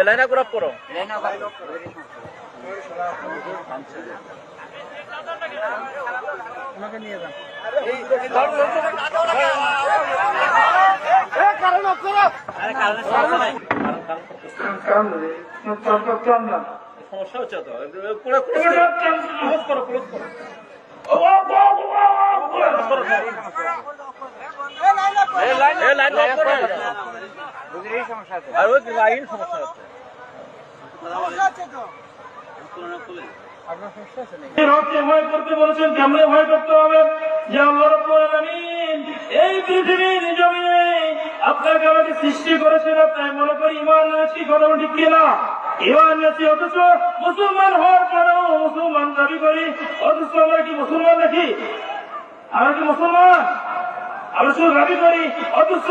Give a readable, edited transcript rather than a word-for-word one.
Line up করো আমাকে নিয়ে যান সমস্যা হচ্ছে তো ক্লোজ করো ভয় করতে বলেছেন, কেমনে ভয় করতে হবে? যে আল্লাহ রাব্বুল আলামিন এই পৃথিবীর জমিনে আপনাকে আমাকে সৃষ্টি করেছেন, তাই মনে করি ইমান এনেছি। কথা ঠিক কিনা? ইমান এনেছি, অথচ মুসলমান হওয়ার পরেও মুসলমান দাবি করি, অথচ আমরা কি মুসলমান নাকি? আমরা কি মুসলমান? আমরা শুধু দাবি করি, অথচ